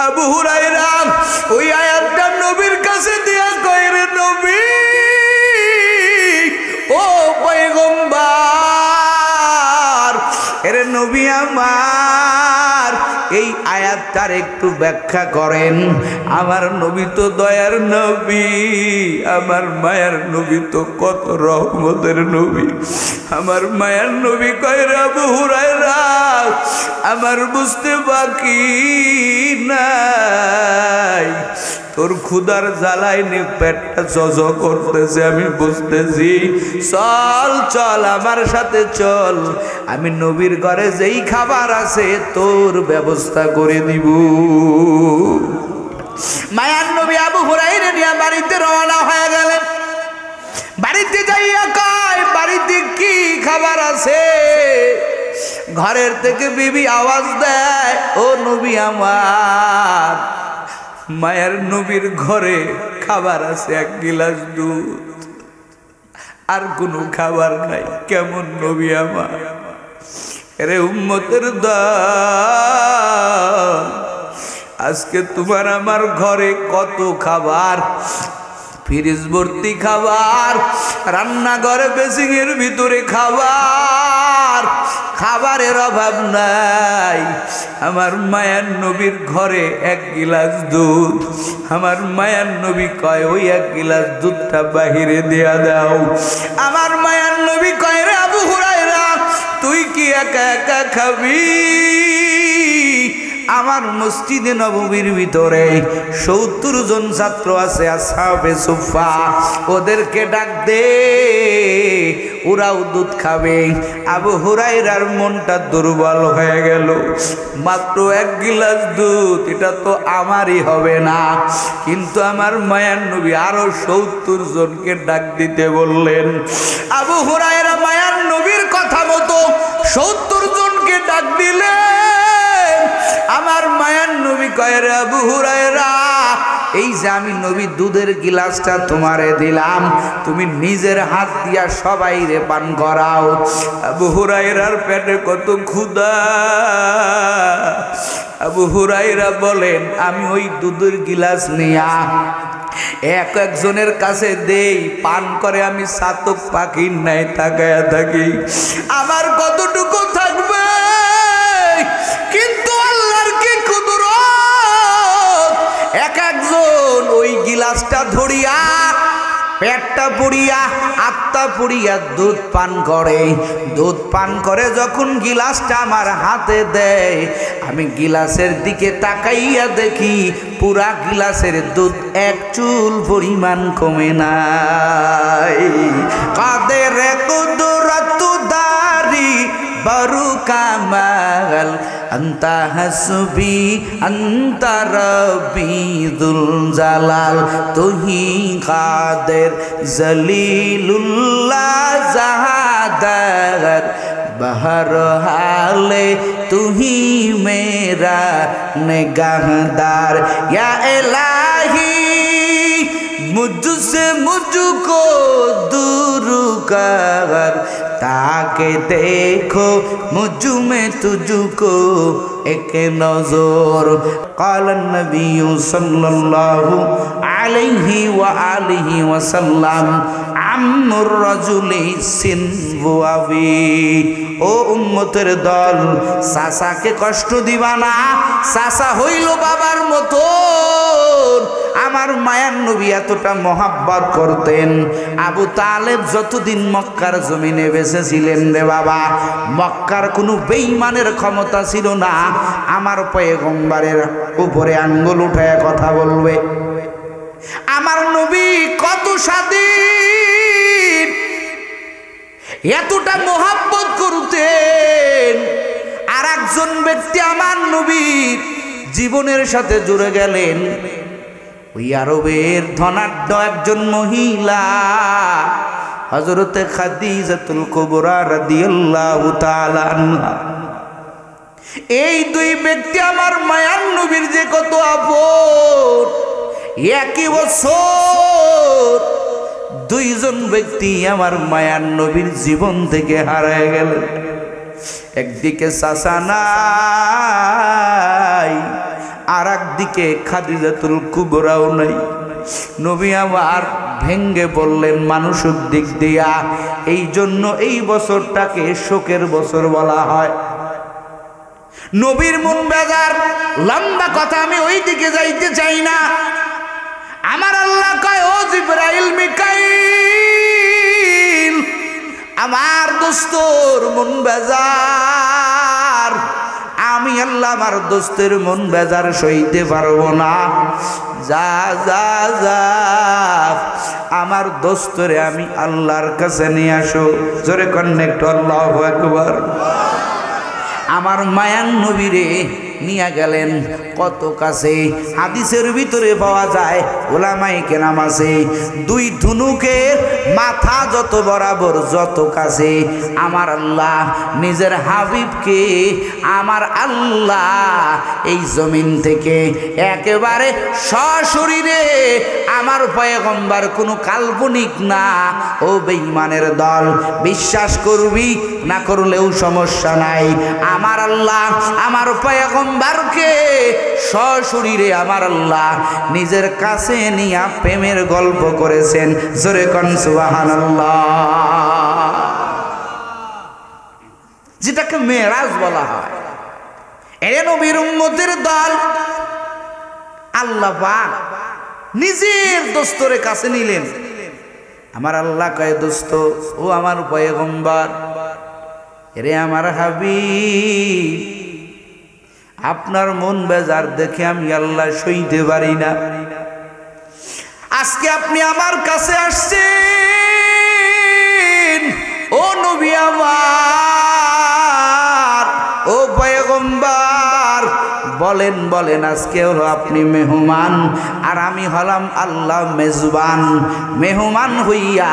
আবু হুরায়রা ওই আয়াতটা নবীর কাছে দিয়া কয়, রে নবী, ও পয়গম্বর, এরে নবী আমার, এই আয়াতটার একটু ব্যাখ্যা করেন। আমার নবী তো দয়ার নবী, আমার মায়ার নবী তো কত রহমতের নবী। আমার মায়ার নবী কয়, রে আবু হুরায়রা, আমার বুঝতে বাকি নাই, তোর ক্ষুধার জ্বালায় নি পেটটা জজ করতেছে, আমি বুঝতেছি। চল চল আমার সাথে চল, আমি নবীর ঘরে যেই খাবার আছে তোর ব্যবস্থা করে দিব। মায়ার নবী আবু হুরায়রা নিয়ে বাড়িতে রওনা হয়ে গেলেন। বাড়িতে যাইয়া কয়, বাড়িতে কি খাবার আছে? ঘরের থেকে বিবি আওয়াজ দেয়, ও নবী আমার, মায়ের নবীর ঘরে খাবার আছে, এক গিলাস দুধ, আর কোনো খাবার নাই। কেমন নবী আমার? আরে উম্মতের দল, আজকে তোমার আমার ঘরে কত খাবার, ফ্রিজ ভর্তি খাবার, রান্নাঘরে বেসিং এর ভিতরে খাবার, খাবারের অভাব নাই। আমার মায়ার নবীর ঘরে এক গিলাস দুধ। আমার মায়ার নবী কয়, ওই এক গিলাস দুধটা বাহিরে দেয়া দাও। আমার মায়ার নবী কয়, রে আবু হুরায়রা, তুই কি একা একা খাবি? আমার মসজিদে নববীর ভিতরে ৭০ জন ছাত্র আছে, আসহাবে সুফা, ওদেরকে ডাক দে, ওরাও দুধ খাবে। আবু হুরায়রার মনটা দুর্বল হয়ে গেল। মাত্র এক গিলাস দুধ, এটা তো আমারই হবে না। কিন্তু আমার মায়ার নবী আরো ৭০ জনকে ডাক দিতে বললেন। আবু হুরায়রা মায়ার নবীর কথা মতো ৭০ জনকে ডাক দিলেন। আমার মায়ার নবী কয়, রে আবু হুরায়রা, এই যে আমি নবী দুধের গিলাসটা তোমারে দিলাম, তুমি নিজের হাত দিয়া সবাই রে পান করাও। আবু হুরায়রার পেটে কত ক্ষুধা। আবু হুরায়রা বলেন, আমি ওই দুধের গিলাস নিয়া এক একজনের কাছে দেই, পান করে আমি চাতক পাখির নাই তাকায়া থাকি, আমার কতটুকু থাকবে। কিন্তু আল্লাহর কি কুদরত, এক একজন ওই গিলাসটা ধরিয়া পেটটা পুড়িয়া আত্মা পুড়িয়া দুধ পান করে। দুধ পান করে যখন গিলাসটা আমার হাতে দেয়, আমি গিলাসের দিকে তাকাইয়া দেখি পুরা গিলাসের দুধ এক চুল পরিমাণ কমে নাই। কাদের কুদরত দারি বরু কামাল, আন্তা হাসবি আন্তা রব্বি যুল জালাল, তুহি কাদের জলিলুল্লাহ জাহাদার, बहर हाले तू ही मेरा निगाहदार। या इलाही मुझसे मुझको दूर कर, ताके देखो मुझ में तुझको एक नजर। क़ाल नबी सल्लल्लाहु अलैहि व आलिहि वसल्लम, আম্মুর রাজুলি সিনবু আবি। ও উম্মতের দল, চাচাকে কষ্ট দিবা না, চাচা হইল বাবার মতো। আমার মায়ার নবী এতটা মহাব্বত করতেন। আবু তালেব যতদিন মক্কার জমিনে বেঁচে ছিলেন রে বাবা, মক্কার কোনো বেঈমানের ক্ষমতা ছিল না আমার পয়গম্বরের উপরে আঙ্গুল উঠায় কথা বলবে। আমার নবী কত স্বাধীন, এতটা মহাব্বত করতেন। আর একজন ব্যক্তি আমার নবীর জীবনের সাথে জুড়ে গেলেন, ওই আরবের ধনাঢ্য একজন মহিলা হযরতে খাদিজাতুল কুবরা রাদিয়াল্লাহু তাআলা আনহা। এই দুই ব্যক্তি আমার মায়ার নবীর যে কত আপন। একই বছর দুইজন ব্যক্তি আমার মায়ার নবীর জীবন থেকে হারিয়ে গেলেন। একদিকে চাচা নাই, আর একদিকে খাদিজাতুল কুবরাও নাই। নবী আমার ভেঙ্গে বললেন মানসিক দিক দিয়া। এই জন্য এই বছরটাকে শোকের বছর বলা হয়। নবীর মন বেজার। লম্বা কথা, আমি ওই দিকে যাইতে চাই না। আমার আল্লাহ কয়, ও জিবরাইল মিকাইল, আমার দোস্তর মন বেজার। আমি আল্লাহ আমার দোস্তের মন বেজার সইতে পারবো না। যা যা যা, আমার দোস্তরে আমি আল্লাহর কাছে নিয়ে আসো। জোরে কন্নেক্ট আল্লাহু আকবার। আমার মায়ান নবীরে নিয়ে গেলেন কত কাছে। হাদিসের ভিতরে পাওয়া যায়, ওলামায়ে কেরাম আছে, দুই ধনুকের মাথা যত বরাবর যত কাছে আমার আল্লাহ নিজের হাবিবকে আমার আল্লাহ এই জমিন থেকে একেবারে সশরীরে, আমার পয়গম্বর কোনো কাল্পনিক না। ও বেঈমানের দল, বিশ্বাস করবি না করলেও সমস্যা নাই, আমার আল্লাহ আমার পয়গম্বরকে সশরীরে আমার আল্লাহ নিজের কাছে নিয়ে প্রেমের গল্প করেছেন। জোরে কোন সুবহানাল্লাহ। যেটাকে মেরাজ বলা হয়। এ নবীর উম্মতের দল, আল্লাহ পাক নিজের দোস্তরে কাছে নিলেন। আমার আল্লাহ কয়, দোস্ত ও আমার পয়গম্বর, রে আমার হাবিব, আপনার মন বেজার দেখে আমি আল্লাহ সইতে পারি না। আজকে আপনি আমার কাছে আসছেন, ও নবী আমার, ও পয়গম্বর, বলেন বলেন, আজকে হলো আপনি মেহমান আর আমি হলাম আল্লাহ মেজবান। মেহমান হইয়া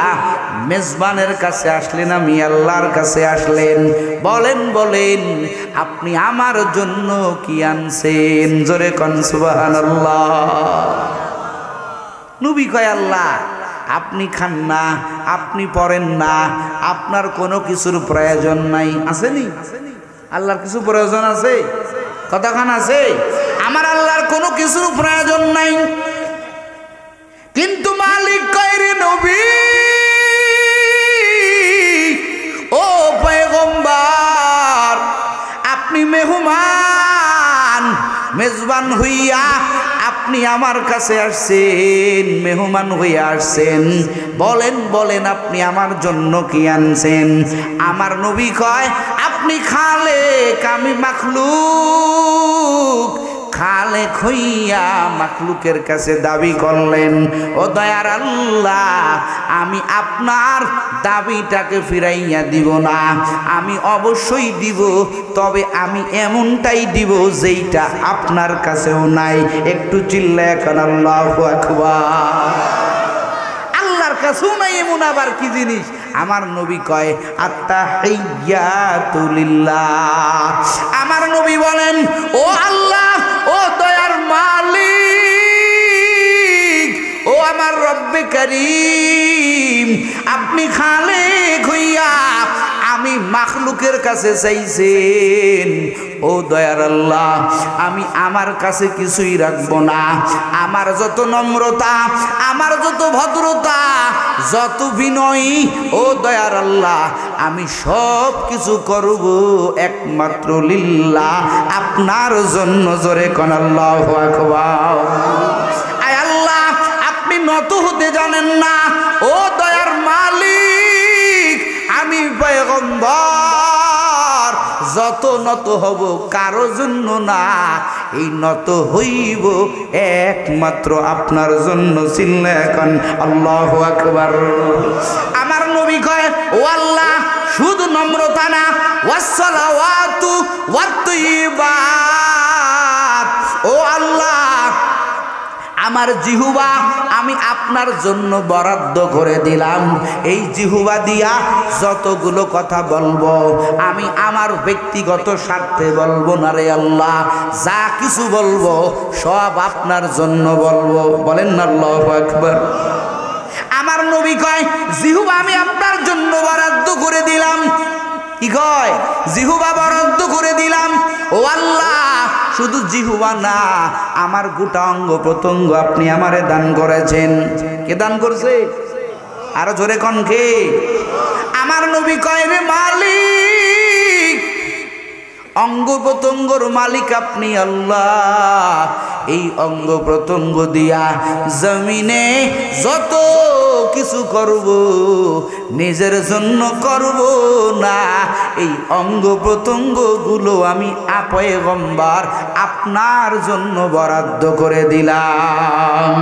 মেজবানের কাছে আসলেন, আমি আল্লাহর কাছে আসলেন। বলেন বলেন, আপনি আমার জন্য কি আনছেন? জোরে কোন সুবহানাল্লাহ। নবী কয়, আল্লাহ আপনি খান না, আপনি পড়েন না, আপনার কোনো কিছুর প্রয়োজন নাই। আসেনি? আল্লাহর কিছু প্রয়োজন আছে? কতক্ষণ আছে? আমার আল্লাহর কোনো কিছুর প্রয়োজন নাই। কিন্তু মালিক কয়, রে নবী, ও পয়গম্বর, আপনি মেহমান, মেজবান হইয়া আপনি আমার কাছে আসছেন, মেহমান হইয়া আসছেন। বলেন বলেন, আপনি আমার জন্য কি আনছেন? আমার নবী কয়, আপনি খালেক, আমি মাখলুক। খালেক হইয়া মাখলুকের কাছে দাবি করলেন, ও দয়ার আল্লাহ, আমি আপনার দাবিটাকে ফিরাইয়া দিব না, আমি অবশ্যই দিব, তবে আমি এমনটাই দিব যেইটা আপনার কাছেও নাই। একটু চিল্লায় এখন আল্লাহু আকবার। আল্লাহর কাছেও নাই এমন আবার কি জিনিস? আমার নবী কয়, আত্তাহিয়াতু লিল্লাহ। আমার নবী বলেন, ও আল্লাহ, ও দয়ার মালিক, ও আমার রব্বে কারীম, আপনি খালেক হইয়া আমি মাখলুকের কাছে চাইছেন। ও দয়ার আল্লাহ, আমি আমার কাছে কিছুই রাখবো না। আমার যত নম্রতা, আমার যত ভদ্রতা, যত বিনয়ী, ও দয়ার আল্লাহ, আমি সব কিছু করব একমাত্র লিল্লাহ, আপনার জন্য। জোরে কোন আল্লাহু আকবার। আয় আল্লাহ, আপনি নত হতে জানেন না। ও দয়ার মালিক, আমি পয়গম্বর যত নত হব কারো জন্য না, এই নত হইব একমাত্র আপনার জন্য। চিল্লা এখন আল্লাহু আকবার। আমার নবী কয়, ও আল্লাহ, শুধু নম্রতা না, ওয়াসসালাওয়াতু ওয়াত-তাইয়্যিবাত, ও আল্লাহ, আমার জিহুবা আমি আপনার জন্য বরাদ্দ করে দিলাম। এই জিহুবা দিয়া যতগুলো কথা বলবো আমি আমার ব্যক্তিগত স্বার্থে বলবো না রে আল্লাহ, যা কিছু বলবো সব আপনার জন্য বলবো। বলেন না আল্লাহু আকবার। আমার নবী কয়, জিহুবা আমি আপনার জন্য বরাদ্দ করে দিলাম। কি কয়? জিহুবা বরাদ্দ করে দিলাম। ও আল্লাহ, শুধু জিহ্বা না, আমার গোটা অঙ্গ প্রত্যঙ্গ আপনি আমারে দান করেছেন। কে দান করছে? আরো জোরে কোন কে? আমার নবী কয় রে মালিক, অঙ্গ প্রত্যঙ্গর মালিক আপনি আল্লাহ। এই অঙ্গ প্রত্যঙ্গ দিয়া জমিনে যত কিছু করব নিজের জন্য করব না, এই অঙ্গ প্রত্যঙ্গ গুলো আমি পয়গম্বর আপনার জন্য বরাদ্দ করে দিলাম।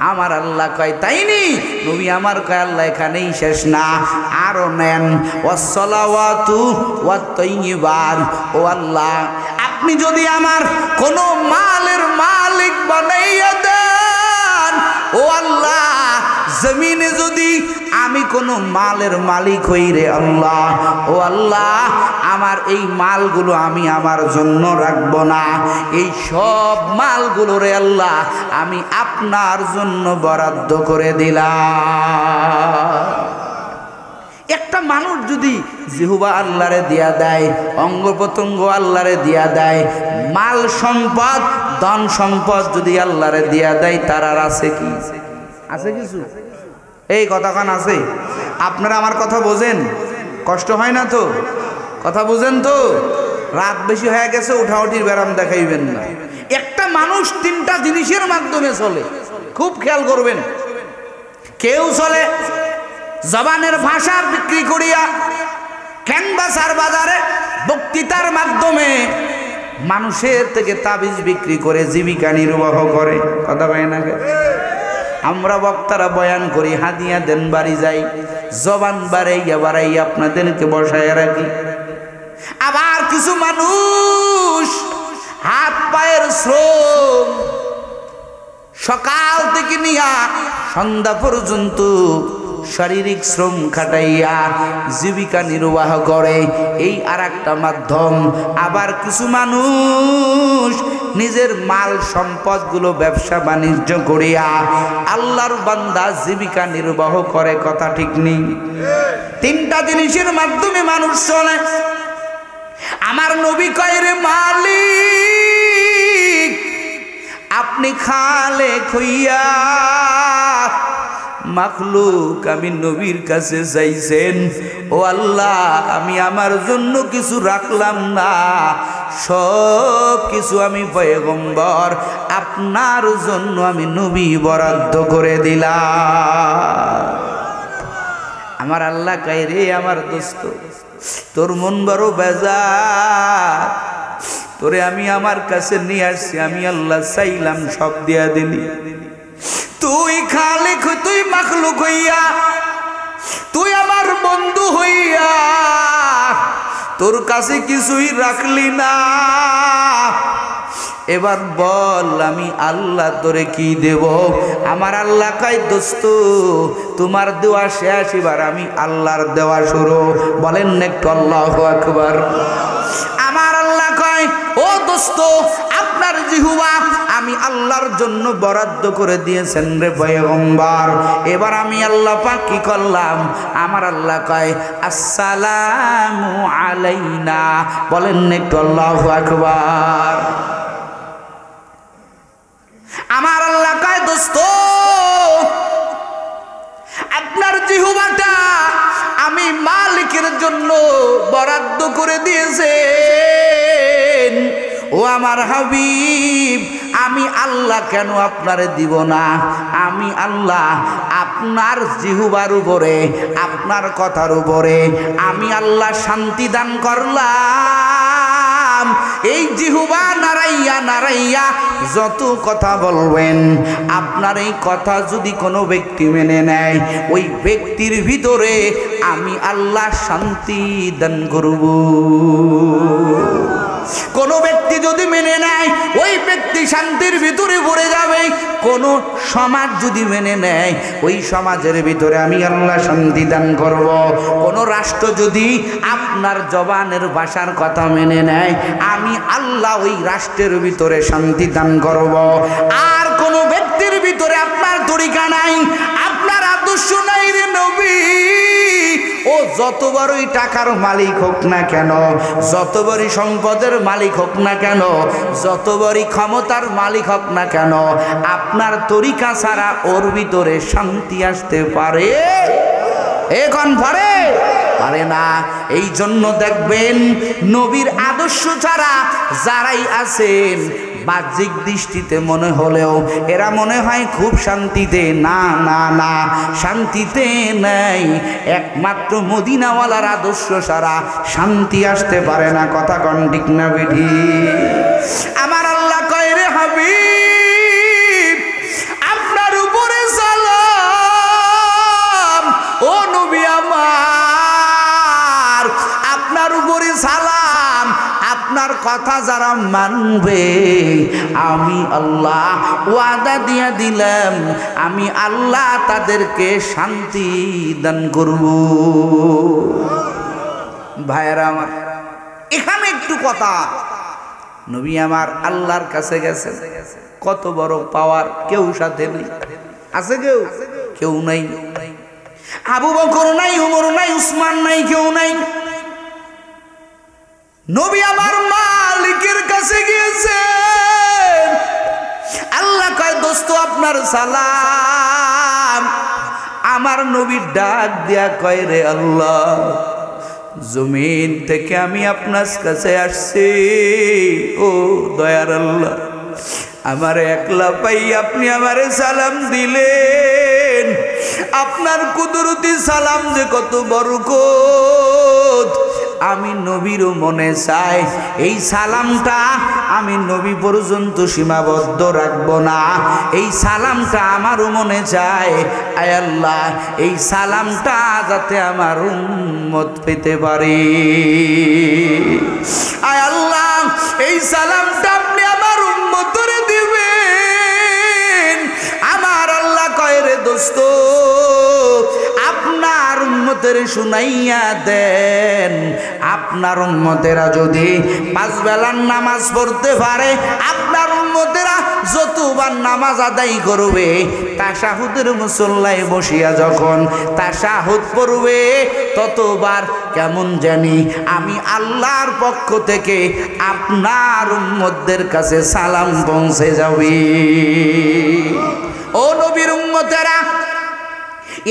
আমার আল্লাহ কয় তাইনি? নবী আমার কয় আল্লাহ এখানেই শেষ না, আরো নেন। ওয়াসসালাওয়াতু ওয়াত-তাইয়্যিবাত, ও আল্লাহ আপনি যদি আমার কোনো মালের মালিক বানাইয়া দেন, ও আল্লাহ জমিনে যদি আমি কোনো মালের মালিক হই রে আল্লাহ, ও আল্লাহ আমার এই মালগুলো আমি আমার জন্য রাখবো না, এই সব মালগুলো রে আল্লাহ আমি আপনার জন্য বরাদ্দ করে দিলাম। একটা মানুষ যদি জিহ্বা আল্লাহরে দিয়া দেয়, অঙ্গ প্রত্যঙ্গ আল্লাহরে দিয়া দেয়, মাল সম্পদ ধন সম্পদ যদি আল্লাহরে দিয়া দেয়, তার আর আছে কি? আছে কিছু? এই কথাখান আছে? আপনারা আমার কথা বোঝেন? কষ্ট হয় না তো? কথা বুঝেন তো? রাত বেশি হয়ে গেছে, উঠাউঠির ব্যারাম দেখাইবেন না। একটা মানুষ তিনটা জিনিসের মাধ্যমে চলে, খুব খেয়াল করবেন। কেউ চলে জবানের ভাষা বিক্রি করিয়া, ক্যানভাসার বাজারে বক্তৃতার মাধ্যমে মানুষের থেকে তাবিজ বিক্রি করে জীবিকা নির্বাহ করে। কথা কয় না? আমরা বক্তারা বয়ান করি, হাদিয়া দেন, বাড়ি যাই, জবান বাড়াইয়া বাড়াইয়া আপনাদেরকে বসায় রাখি। আবার কিছু মানুষ হাত পায়ের শ্রম সকাল থেকে নিয়া সন্ধ্যা পর্যন্ত শারীরিক শ্রম খাটাইয়া জীবিকা নির্বাহ করে, এই আর একটা মাধ্যম। আবার কিছু মানুষ নিজের মাল সম্পদগুলো ব্যবসা বাণিজ্য করিয়া আল্লাহর বান্দা জীবিকা নির্বাহ করে। কথা ঠিক নেই? তিনটা জিনিসের মাধ্যমে মানুষ চলে। আমার নবী কয় রে মালিক, আপনি খালেক হইয়া মাখলুক আমি নবীর কাছে চাইছেন, ও আল্লাহ আমি আমার জন্য কিছু রাখলাম না, সব কিছু আমি পয়গম্বর আপনার জন্য আমি নবী বরাদ্দ করে দিলাম। আমার আল্লাহ কয় রে আমার দোস্ত, তোর মন বড় বেজার, তোরে আমি আমার কাছে নিয়ে আসছি, আমি আল্লাহ চাইলাম সব দিয়া দিলি। তুই খালিক, তুই মাখলুক হইয়া, তুই আমার বন্ধু হইয়া তোর কাছে কিছুই রাখলি না। এবার বল আমি আল্লাহ তোরে কি দেব? আমার আল্লাহ কয় দোস্ত তোমার দেওয়া শেষ, এবার আমি আল্লাহর দেওয়া শুরু। বলেন একটু আল্লাহু আকবার। আমার আল্লাহ কয় ও দোস্ত আপনার জিহ্বা আমি আল্লাহর জন্য বরাদ্দ করে দিয়েছেন রে পয়গম্বর। এবার আমি আল্লাহ পাক কি করলাম? আমার আল্লাহ কয় আসসালামু আলাইনা। বলেন একটু আল্লাহু আকবার। আমার আল্লাহ কয় দোস্ত আপনার জিহ্বাটা আমি মালিকের জন্য বরাদ্দ করে দিয়েছেন। ও আমার হাবিব, আমি আল্লাহ কেন আপনারে দিব না? আমি আল্লাহ আপনার জিহ্বার উপরে, আপনার কথার উপরে আমি আল্লাহ শান্তি দান করলাম। এই জিহ্বা নাড়াইয়া নাড়াইয়া যত কথা বলবেন, আপনার এই কথা যদি কোনো ব্যক্তি মেনে নেয়, ওই ব্যক্তির ভিতরে আমি আল্লাহ শান্তি দান করব। কোনো ব্যক্তি যদি মেনে নেয়, ওই ব্যক্তি শান্তির ভিতরে পড়ে যাবে। কোনো সমাজ যদি মেনে নেয়, ওই সমাজের ভিতরে আমি আল্লাহ শান্তি দান করব। কোনো রাষ্ট্র যদি আপনার জবানের ভাষার কথা মেনে নেয়, আমি আল্লাহ ওই রাষ্ট্রের ভিতরে শান্তি দান করব। আর কোনো ব্যক্তির ভিতরে আপনার তরিকা নাই, আপনার আদর্শ নাই রে নবী, ও যত বড়ই টাকার মালিক হোক না কেন, যত বড়ই সম্পদের মালিক হোক না কেন, যত বড়ই ক্ষমতার মালিক হোক না কেন, আপনার তরিকা ছাড়া ওর ভিতরে শান্তি আসতে পারে? এখন পারে না। এই জন্য দেখবেন নবীর আদর্শ ছাড়া যারাই আছেন বাহ্যিক দৃষ্টিতে মনে হলেও এরা মনে হয় খুব শান্তিতে। না না না, শান্তিতে নেই। একমাত্র মদিনাওয়ালার আদর্শ ছাড়া শান্তি আসতে পারে না। কথা কন ঠিক না বিধি? আমার আল্লাহ কয় রে হাবিব আপনার উপরে সালাম, ও নবী আমার আপনার উপরে সালাম। আপনার কথা যারা মানবে আমি আল্লাহ ওয়াদা দিয়ে দিলাম, আমি আল্লাহ তাদেরকে শান্তি দান করব। ভাইরা আমার, এখানে একটু কথা, নবী আমার আল্লাহর কাছে গেছে, কত বড় পাওয়ার, কেউ সাথে নেই। আছে কেউ নাই। আবু বকর নাই, উমর নাই, উসমান নাই, কেউ নাই। নবী আমার মালিকের কাছে গিয়েছেন। আল্লাহ কয় দোস্ত আপনার সালাম। আমার নবী ডাক দিয়া কয় রে আল্লাহ, জমিন থেকে আমি আপনার কাছে আসছি, ও দয়ার আল্লাহ আমার একলা পাই আপনি আমারে সালাম দিলেন। আপনার কুদরতি সালাম যে কত বরকত, আমি নবীরও মনে চাই এই সালামটা আমি নবী পর্যন্ত সীমাবদ্ধ রাখবো না। এই সালামটা আমারও মনে চায়, আয় আল্লাহ এই সালামটা যাতে আমার উম্মত পেতে পারে। আয় আল্লাহ এই সালামটা আপনি আমার উম্মতরে দিবেন। আমার আল্লাহ কয় রে দোস্ত আপনার উম্মতের শুনাইয়া দেন, আপনার উম্মতেরা যদি 5 বেলার নামাজ পড়তে পারে, আপনার উম্মতেরা যতবার নামাজ আদায় করবে, তাশাহুদের মুসল্লায় বসিয়া যখন তাশাহুদ পড়বে, ততবার কেমন জানি আমি আল্লাহর পক্ষ থেকে আপনার উম্মতদের কাছে সালাম পৌঁছে যাবে। ও নবীর উম্মতেরা,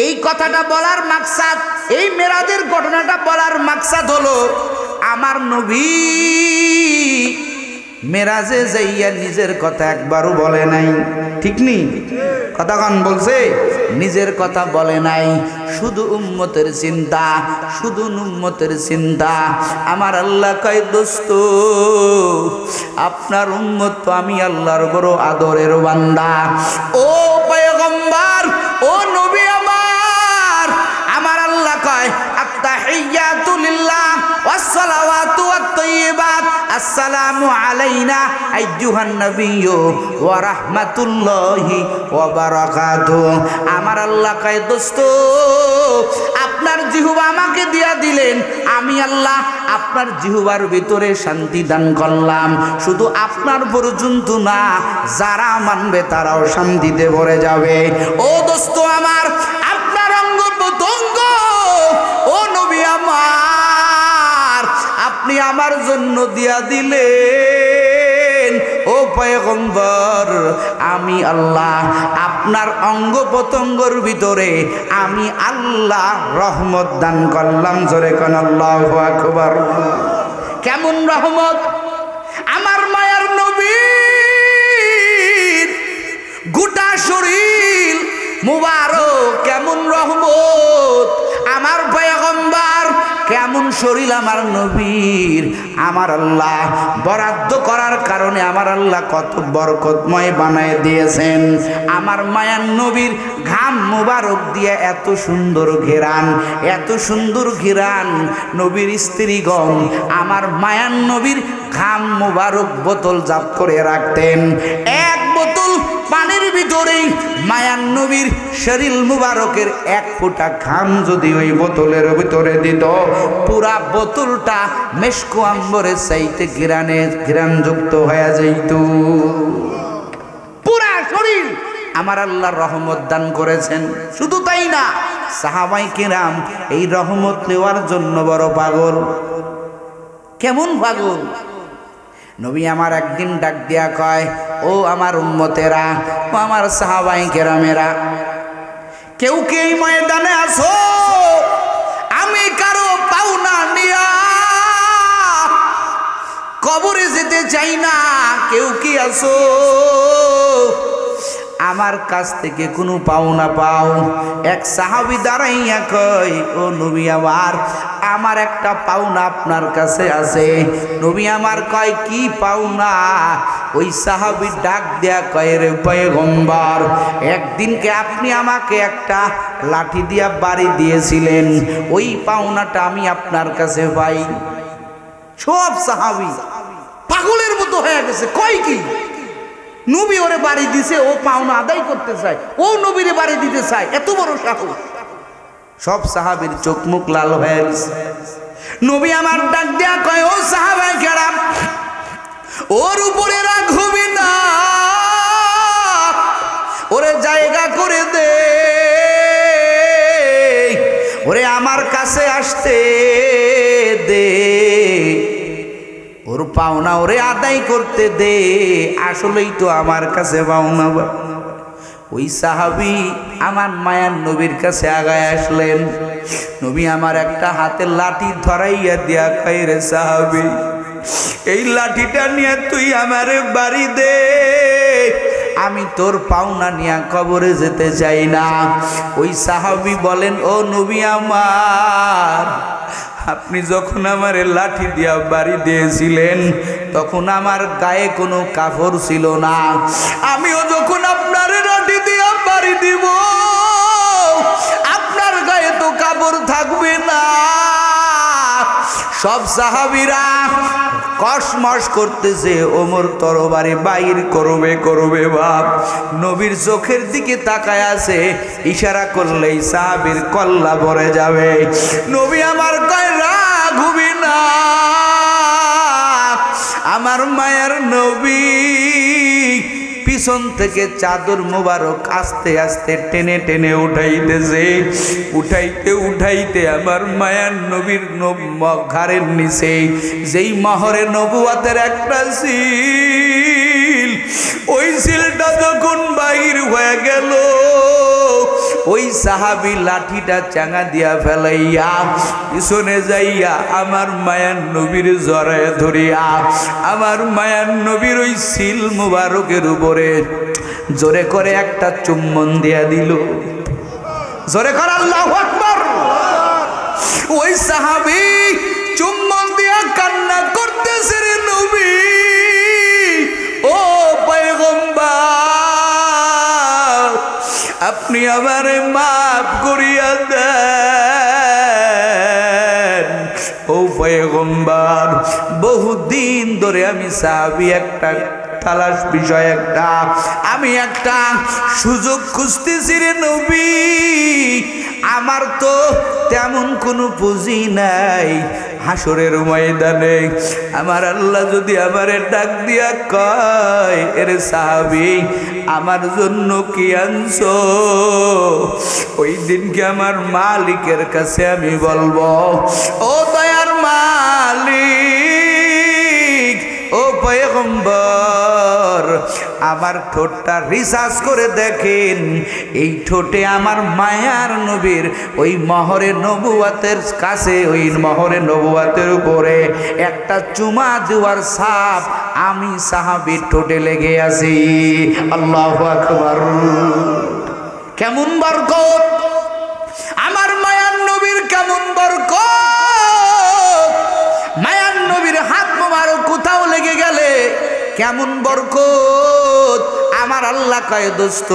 এই কথাটা বলার মাকসাদ, এই মেরাজের ঘটনাটা বলার মাকসাদ হলো আমার নবী মেরাজে যাইয়া নিজের কথা একবারও বলে নাই। ঠিক নি? কথাক্ষণ বলছে, নিজের কথা বলে নাই, শুধু উম্মতের চিন্তা, শুধু উম্মতের চিন্তা। আমার আল্লাহ কয় দোস্ত আপনার উম্মত তো আমি আল্লাহর বড় আদরের বান্দা। ও পয়গম্বর, ও নবী আমার, আমার আল্লাহ কয় আত্তাহিয়াতু লিল্লাহ ওয়াস সালাওয়াতু ওয়াত তাইয়্যিবাত আসসালামু আলাইনা আইয়ুহান নাবিয়্যু ওয়া রাহমাতুল্লাহি ওয়া বারাকাতুহু। আমার আল্লাহ কয় দোস্ত আপনার জিহ্বা আমাকে দিয়া দিলেন, আমি আল্লাহ আপনার জিহ্বার ভিতরে শান্তি দান করলাম। শুধু আপনার পর্যন্ত না, যারা মানবে তারাও শান্তিতে ভরে যাবে। ও দোস্ত আমার, আপনার অঙ্গ প্রত্যঙ্গ ও নবী আমার আপনি আমার জন্য দিয়া দিলেন। ও পয়গম্বর, আমি আল্লাহ আপনার অঙ্গ প্রত্যঙ্গের ভিতরে আমি আল্লাহ রহমত দান করলাম। জোরে কোন আল্লাহু আকবার। কেমন রহমত? আমার মায়ার নবীর গোটা শরীর মুবারক কেমন রহমত। আমার পয়গম্বর কেমন শরীর আমার নবীর, আমার আল্লাহ বরাদ্দ করার কারণে আমার আল্লাহ কত বরকতময় বানায় দিয়েছেন। আমার মায়ার নবীর ঘাম মুবারক দিয়ে এত সুন্দর ঘেরান, এত সুন্দর ঘেরান। নবীর স্ত্রীগণ আমার মায়ার নবীর ঘাম মুবারক বোতল জাত করে রাখতেন। এক বোতল পানির ভিতরেই মায়ার নবীর শরীর মুবারকের 1 ফোঁটা ঘাম যদি ওই বোতলের ভিতরে দিত, পুরা বোতলটা মেশকো আম্বরের চাইতে ঘিরানযুক্ত হয়ে যাইত। পুরা শরীর আমার আল্লাহ রহমত দান করেছেন। শুধু তাই না, সাহাবায়ে কেরাম এই রহমত নেওয়ার জন্য বড় পাগল। কেমন পাগল? নবী আমার একদিন ডাক দিয়া কয়, ও আমার উম্মতেরা, ও আমার সাহাবায়ে কেরামেরা, কেউ কি এই ময়দানে আসো? আমি কারো পাওনা নিয়া কবরে যেতে চাই না। কেউ কি আসো? আমার কাছ থেকে কোনো পাওনা পাও? এক সাহাবী দাঁড়াইয়া কয়, ও নবী আমার, আমার একটা পাওনা আপনার কাছে আছে। নবী আমার কয়, কি পাওনা? ওই সাহাবী ডাক দেয়া কয়, রে পয়গম্বর, একদিনকে আপনি আমাকে একটা লাঠি দিয়া বাড়ি দিয়েছিলেন, ওই পাওনাটা আমি আপনার কাছে পাই। সব সাহাবী পাগলের মতো হয়ে গেছে। কয় কি? নবী ওরে বাড়ি দিছে, ও পাওনা আদায় করতে চায়, ও নবীরে বাড়ি দিতে চায়, এত বড় সাহস। সব সাহাবীর চোখ মুখ লাল হয়ে গেছে। নবী আমার ডাক দেয়া কয়, ও সাহাবায়ে কেরাম, ওর উপরে রাগ হবে না, ওরে জায়গা করে দে, ওরে আমার কাছে আসতে দে, ওর পাওনা ওরে আদায় করতে দে, আসলেই তো আমার কাছে পাওনা। ওই সাহাবী আমার মায়ার নবীর কাছে আগায় আসলেন। নবী আমার একটা হাতে লাঠি ধরাইয়া দিয়া কয়, রে সাহাবী, এই লাঠিটা নিয়ে তুই আমারে বাড়ি দে, আমি তোর পাওনা নিয়ে কবরে যেতে চাই না। ওই সাহাবী বলেন, ও নবী আমার, আপনি যখন আমারে লাঠি দিয়া বাড়ি দিয়েছিলেন তখন আমার গায়ে কোনো কাপড় ছিল না, আমিও যখন আপনার লাঠি দিয়া বাড়ি দিব আপনার গায়ে তো কাপড় থাকবে না। সব সাহাবীরা কসমস করতেছে, ওমর তরবারি বাইর করবে বাপ। নবীর চোখের দিকে তাকায় আছে, ইশারা করলেই সাহাবীর কল্লা ভরে যাবে। নবী আমার কয়, রাগ হবি না, আমার মায়ের নবী পিছন থেকে চাদর মোবারক আস্তে আস্তে টেনে টেনে উঠাইতেছে। উঠাইতে আমার মায়ার নবীর ঘাড়ের নিচে যেই মহরে নবুয়াতের একটা সিল, ওই সিলটা যখন বাহির হয়ে গেল, ওই সাহাবী লাঠিটা চাঙা দিয়া ফেলাইয়া পিছনে যাইয়া আমার মায়ার নবীর জড়ায় ধরিয়া আমার মায়ার নবীর ওই সিল মুবারকের উপরে জোরে করে একটা চুম্বন দিয়া দিল। জোরে করে আল্লাহু আকবার। ওই সাহাবী চুম্বন দিয়া কান্না করতেছে, রে নবী, ও পয়গম্বর, আপনি আমারে মাফ করিয়া দেন। ও পয়গম্বর, বহুদিন ধরে আমি সাহাবী একটা তালাশ বিষয়, আমি একটা সুযোগ খুঁজতেছি রে নবী, আমার তো তেমন কোনো পুঁজি নাই। হাসরের ময়দানে আমার আল্লাহ যদি আমারে ডাক দিয়া কয়, এরে সাহাবী, আমার জন্য কি আনছো? ওই দিনকে আমার মালিকের কাছে আমি বলবো, ও দয়ার মালিক, ও পয়গম্বর, আমার ঠোঁটটা রিসার্চ করে দেখেন, এই ঠোঁটে আমার মায়ার নবীর ওই মহরে নবুয়াতের কাছে, ওই মহরে নবুয়াতের উপরে একটা চুমা দেওয়ার ছাপ আমি সাহাবীর ঠোঁটে লেগে আছি। আল্লাহু আকবার। কেমন বরকত আমার মায়ার নবীর, কেমন বরকত মায়ার নবীর হাত মোবারক কোথাও লেগে গেলে কেমন বরকত। আমার আল্লাহ কয়, দোস্ত,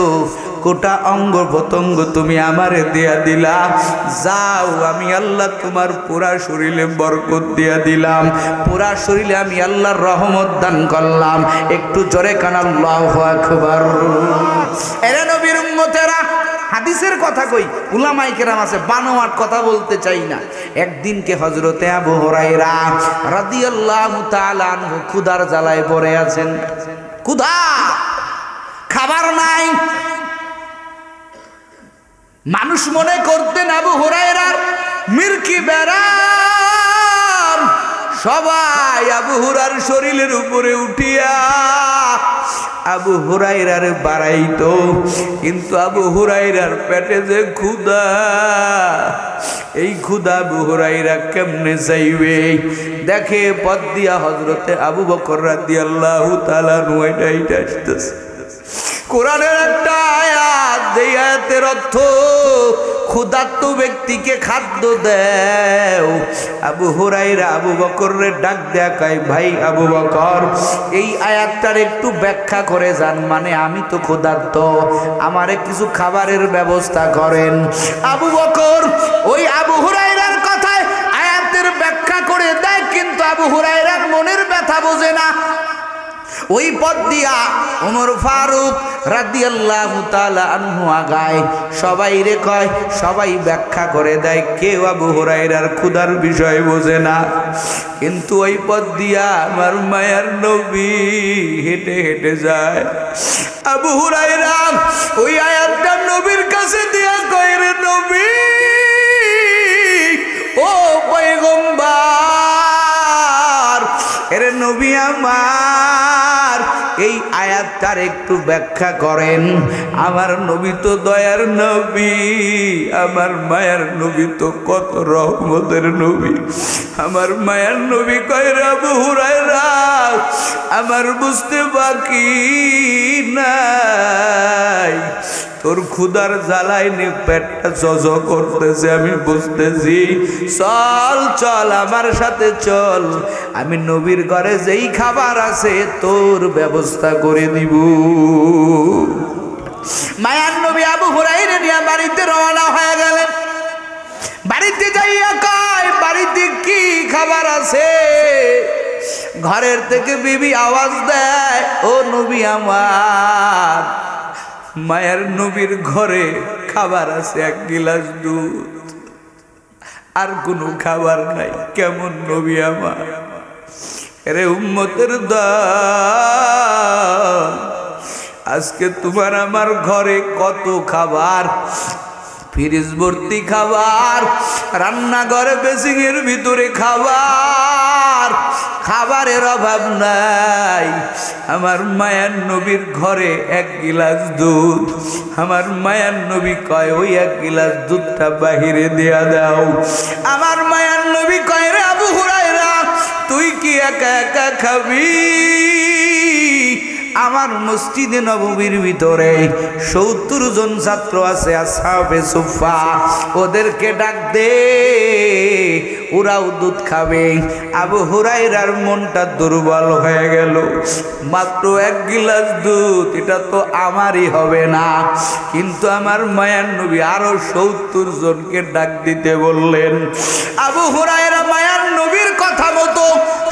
গোটা অঙ্গ প্রত্যঙ্গ তুমি আমারে দিয়া দিলা, যাও, আমি আল্লাহ তোমার পুরা শরীরে বরকত দিয়া দিলাম, পুরা শরীরে আমি আল্লাহর রহমত দান করলাম। একটু জোরে কান আল্লাহু আকবার। এরা নবীর উম্মতেরা, হাদিসের কথা কই, উলামায়ে কেরাম আছে, বানোয়াট কথা বলতে চাই না। একদিনকে হযরতে আবু হুরায়রা রাদিয়াল্লাহু তাআলা আনহু ক্ষুধার জ্বালায় পড়ে আছেন। ক্ষুধা, খাবার নাই, মানুষ মনে করতেন আবু হুরায়রার মির্কি বেড়াম সবাই আবু হুরার শরীরের উপরে উঠিয়া আবু হুরায়রার বাড়াইতো, কিন্তু আবু হুরায়রার পেটে যে ক্ষুধা, এই ক্ষুধা আবু হুরায়রা কেমনে চাইবে? দেখে পথ দিয়া হযরতে আবু বকর রাদিয়াল্লাহু তাআলা এটা আসতেছে। কোরআনের একটা আয়াত, যেই আয়াতের অর্থ ক্ষুধার্ত ব্যক্তিকে খাদ্য দেও। আবু হুরায়রা আবু বকরের ডাক দেয়া কয়, ভাই আবু বকর, এই আয়াতটার একটু ব্যাখ্যা করে যান, মানে আমি তো ক্ষুধার্ত, আমারে কিছু খাবারের ব্যবস্থা করেন। আবু বকর ওই আবু হুরায়রার কথায় আয়াতের ব্যাখ্যা করে দেয়, কিন্তু আবু হুরায়রার মনের ব্যথা বোঝে না। ওই পথ দিয়া ওমর ফারুক রাদিয়াল্লাহু তাআলা আনহু আগায়, সবাই রে কয়, সবাই ব্যাখ্যা করে দেয়, কেউ আবু হুরায়রার ক্ষুধার বিষয় বোঝে না। কিন্তু ওই পথ দিয়া আমার মায়ার নবী হেঁটে হেঁটে যায়। আবু হুরায়রা ওই আয়াতটা নবীর কাছে দিয়া কয়, রে নবী, ও পয়গম্বর, এরে নবী আমার, এই আয়াতটার একটু ব্যাখ্যা করেন। আমার নবী তো দয়ার নবী, আমার মায়ার নবী তো কত রহমতের নবী। আমার মায়ার নবী কয়, রে আবু হুরায়রা, আমার বুঝতে বাকি নাই, তোর ক্ষুধার জ্বালায় নে পেটটা জজ করতেছে, আমি বুঝতেছি। চল চল আমার সাথে চল, আমি নবীর ঘরে যেই খাবার আছে তোর ব্যবস্থা করে দিব। মায়ার নবী আবু হুরায়রা নিয়ে বাড়িতে রওনা হয়ে গেলেন। বাড়িতে যাইয়া কয়, বাড়িতে কি খাবার আছে? ঘরের থেকে বিবি আওয়াজ দেয়, ও নবী আমার, মায়ের নবীর ঘরে খাবার আছে, এক গিলাস দুধ, আর কোনো খাবার নাই। কেমন নবী আমার? আরে উম্মতের দল, আজকে তোমার আমার ঘরে কত খাবার, ফ্রিজ ভর্তি খাবার, রান্নাঘরে বেসিং এর ভিতরে খাবার, খাবারের অভাব নাই। আমার মায়ার নবীর ঘরে এক গিলাস দুধ। আমার মায়ার নবী কয়, ওই এক গিলাস দুধটা বাহিরে দেয়া দাও। আমার মায়ার নবী কয়, রে আবু হুরায়রা, তুই কি একা একা খাবি? আমার মসজিদে নববীর ভিতরে ৭০ জন ছাত্র আছে, আসহাবে সুফা, ওদেরকে ডাক দে, ওরাও দুধ খাবে। আবু হুরায়রার মনটা দুর্বল হয়ে গেল, মাত্র এক গিলাস দুধ, এটা তো আমারই হবে না। কিন্তু আমার মায়ার নবী আরো ৭০ জনকে ডাক দিতে বললেন। আবু হুরায়রা মায়ার নবীর কথা মতো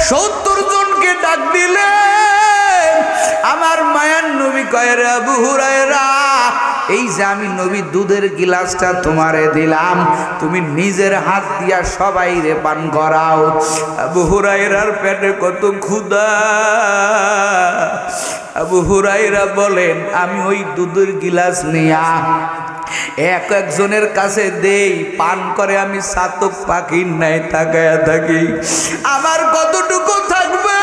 ৭০ জনকে ডাক দিলেন। আমার মায়ার নবী কয়, রে আবু হুরায়রা, এই যে আমি নবী দুধের গিলাসটা তোমারে দিলাম, তুমি নিজের হাত দিয়া সবাই রে পান করাও। আবু হুরায়রার পেটে কত ক্ষুধা। আবু হুরায়রা বলেন, আমি ওই দুধের গিলাস নিয়া এক একজনের কাছে দেই, পান করে আমি চাতক পাখির নাই তাকায়া থাকি, আমার কতটুকু থাকবে।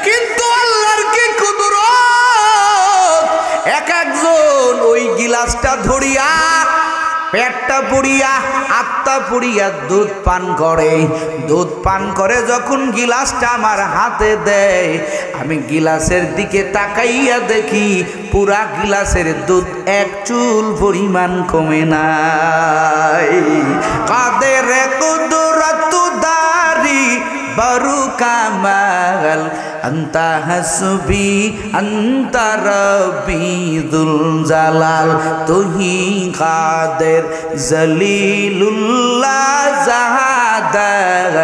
কিন্তু আল্লাহর কি কুদরত, এক একজন ওই গিলাসটা ধরিয়া পেটটা পুড়িয়া আত্মা পুড়িয়া দুধ পান করে। দুধ পান করে যখন গিলাসটা আমার হাতে দেয়, আমি গিলাসের দিকে তাকাইয়া দেখি পুরা গিলাসের দুধ এক চুল পরিমাণ কমে নাই। কাদের কুদরত দারি বরু কামাল, আন্তা হাসবি আন্তা রব্বি যুল জালাল, তুহি কাদের জলিলুল্লাহ জাহাদার,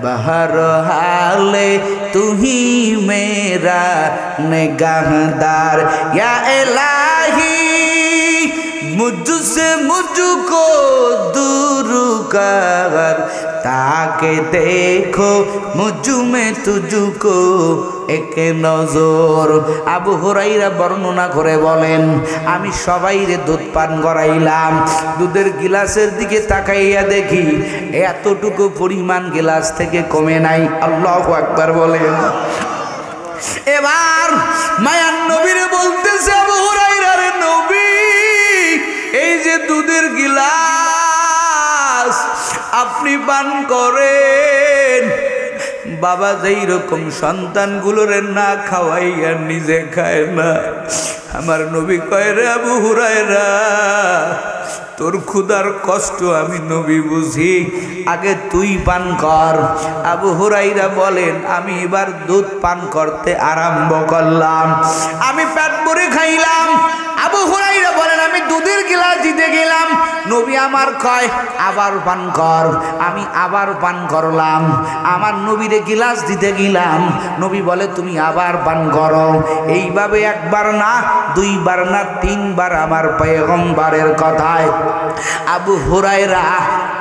बहर हाले तू ही मेरा निगाहदार। या इलाही मुझसे मुझको दूर कर, তাকে দেখো মুজুমে তুজুকো এক নজর। আবু হুরাইরা বর্ণনা করে বলেন, আমি সবাইরে দুধ পান করাইলাম, দুধের গিলাসের দিকে তাকাইয়া দেখি এতটুকু পরিমাণ গিলাস থেকে কমে নাই। আল্লাহু আকবার বলেন। এবার মায়ার নবীরে বলতেছে, আবু হুরাইরা রে নবী, এই যে দুধের গিলাস আপনি পান করেন, বাবা যেই রকম সন্তানগুলোরে না খাওয়াইয়া নিজে খায় না, আমার নবী কয় রে আবু হুরায়রা, তোর ক্ষুধার কষ্ট আমি নবী বুঝি, আগে তুই পান কর। আবু হুরায়রা বলেন, আমি এবার দুধ পান করতে আরম্ভ করলাম, আমি পেট ভরে খাইলাম। আবু হুরায়রা বলেন, আমি দুধের গিলাস দিতে গেলাম, নবী আমার কয় আবার পান কর, আমি আবার পান করলাম। আমার নবীরে গিলাস দিতে গেলাম, নবী বলে তুমি আবার পান করো। এইভাবে একবার না, দুইবার না, তিনবার আমার পয়গম্বরের কথায় আবু হুরায়রা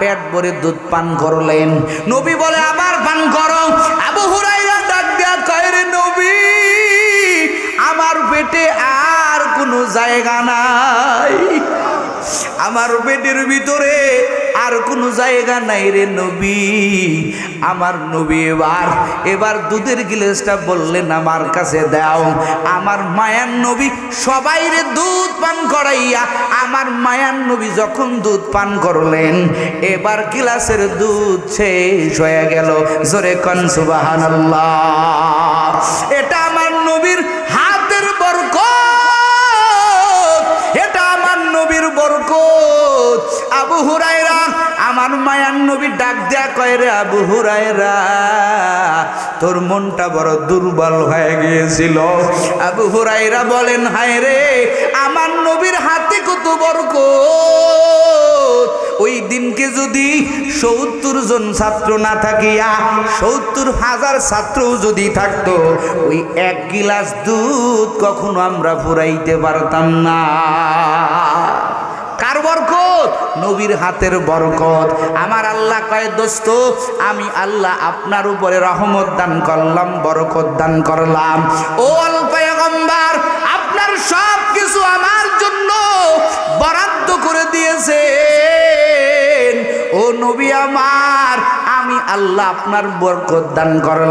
পেট ভরে দুধ পান করলেন। নবী বলে আবার পান করো। আবু হুরায়রা ডাক দেয়া কয় রে নবী, আমার পেটে আর কোনো জায়গা নাই, আমার পেটের ভিতরে আর কোনো জায়গা নাই রে নবী। আমার নবী এবার দুধের গিলাসটা বললেন আমার কাছে দাও। আমার মায়ার নবী সবাই রে দুধ পান করাইয়া আমার মায়ার নবী যখন দুধ পান করলেন, এবার গিলাসের দুধ শেষ হয়ে গেল। জোরে কোন সুবহানাল্লাহ। এটা আমার নবীর হাতের বরকত, এটা আমার নবীর বরকত। আবু হুরায়রা আমার মায়ার নবী ডাক দেয়া কয় রে আবু হুরায়রা, তোর মনটা বড় দুর্বল হয়ে গিয়েছিল। আবু হুরায়রা বলেন, হায় রে, আমার নবীর হাতে কত বরকত। ওই দিনকে যদি ৭০ জন ছাত্র না থাকিয়া ৭০,০০০ ছাত্রও যদি থাকতো, ওই এক গিলাস দুধ কখনো আমরা ফুরাইতে পারতাম না। কার বরকত? নবীর হাতের বরকত। আমার আল্লাহ কয়, দোস্ত আমি আল্লাহ আপনার উপরে রহমত দান করলাম, বরকত দান করলাম। ও পয়গম্বর, আপনার সব কিছু আমার জন্য বরাদ্দ করে দিয়েছেন। ও নবী আমার, আমি আল্লাহ আপনার বরকত দান করলাম।